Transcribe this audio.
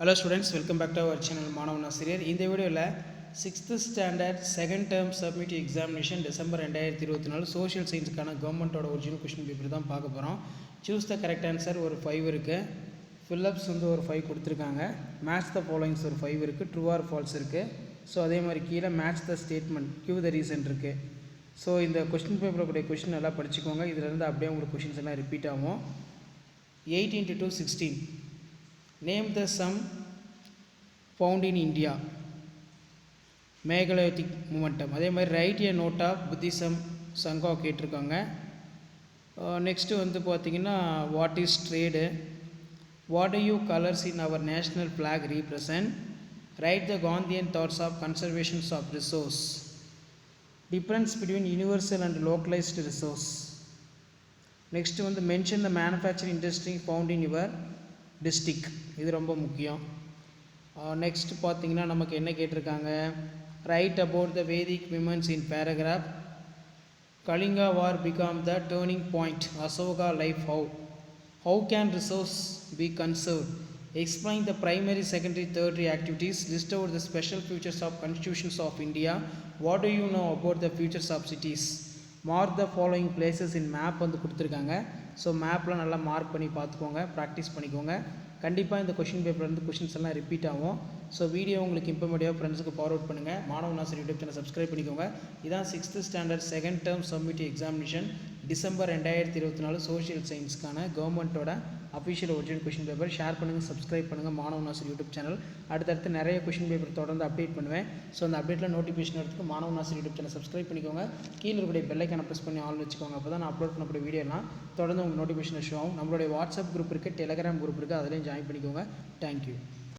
Hello students, welcome back to our channel மாணவன் ஆசிரியர். இந்த வீடியோவில் 6th standard second term submit examination December 2024 social சயின்ஸுக்கான கவர்மெண்ட்டோட ஒரிஜினல் கொஷின் பேப்பர் தான் பார்க்க போகிறோம். சூஸ் த கரெக்ட் ஆன்சர் ஒரு 5 இருக்குது, ஃபில்லப்ஸ் ஒரு 5 கொடுத்துருக்காங்க, மேட்ச் த ஃபாலோயிங்ஸ் ஒரு 5 இருக்குது, ட்ரூ ஆர் ஃபால்ஸ் இருக்குது. ஸோ அதே மாதிரி கீழே match the statement, give the reason இருக்குது. ஸோ இந்த கொஷின் பேப்பருடைய கொஷின் நல்லா படிச்சுக்கோங்க. இதிலேருந்து அப்படியே உங்களுக்கு கொஷின்ஸ் எல்லாம் ரிப்பீட் ஆகும். 8 × 2 16. Name the sum found in India. Megalithic momentum. அதே மாதிரி write a note of Buddhism Sangha கேட்டிருக்காங்க. நெக்ஸ்ட்டு பார்த்தீங்கன்னா what is trade, what do you colours in our national flag represent, write the Gandhian thoughts of conservations of resource, difference between universal and localised resource. Next mention the manufacturing industry found in your district. இது ரொம்ப முக்கியம். Next பார்த்தீங்கன்னா நமக்கு என்ன கேட்டிருக்காங்க, write about the Vedic women's in paragraph, Kalinga war become the turning point, Ashoka life how can resource be conserve, explain the primary secondary tertiary activities, list out the special features of constitutions of India, what do you know about the features of cities, mark the following places in map கொடுத்துருக்காங்க. So மேப்பில் நல்லா mark பண்ணி பார்த்துக்கோங்க, practice பண்ணிக்கோங்க. கண்டிப்பாக இந்த question பேப்பர்லேருந்து questions எல்லாம் ரிப்பீட் ஆகும். ஸோ வீடியோ உங்களுக்கு இன்ஃபர்மேட்டிவாக ஃப்ரெண்ட்ஸுக்கு ஃபார்வர்ட் பண்ணுங்கள். மாணவன் ஆசிரியர் யூடியூப் சேனல் சப்ஸ்கிரைப் பண்ணிக்கோங்க. இதான் 6th standard second term submit examination December 2024 social சயின்ஸ்க்கான கவர்மெண்ட்டோட official original question paper. Share பண்ணுங்கள், சப்ஸ்கிரைப் பண்ணுங்கள் மாணவன் ஆசிரியர் யூடியூப் சேனல். அடுத்தடுத்து நிறைய கொஷின் பேப்பர் தொடர்ந்து அப்டேட் பண்ணுவேன். ஸோ அந்த அப்டேட்டில் நோட்டிஃபிகேஷன் எடுத்துக்கு மாணவன் ஆசிரியர் யூடியூப் சேனல் சப்ஸ்கிரைப் பண்ணிக்கோங்க. கீழே இருக்கக்கூடிய பெல்லைக்கான ப்ரெஸ் பண்ணி ஆல் வச்சுக்கோங்க. அப்போ தான் நான் அப்லோட் பண்ணக்கூடிய வீடியோலாம் தொடர்ந்து உங்களுக்கு நோட்டிஃபிகேஷன் ஷோ ஆகும். நம்மளுடைய வாட்ஸ்அப் குரூப் இருக்குது, டெலிகிராம் குரூப் இருக்குது, அதிலையும் ஜாயின் பண்ணிக்கோங்க. தேங்க்யூ.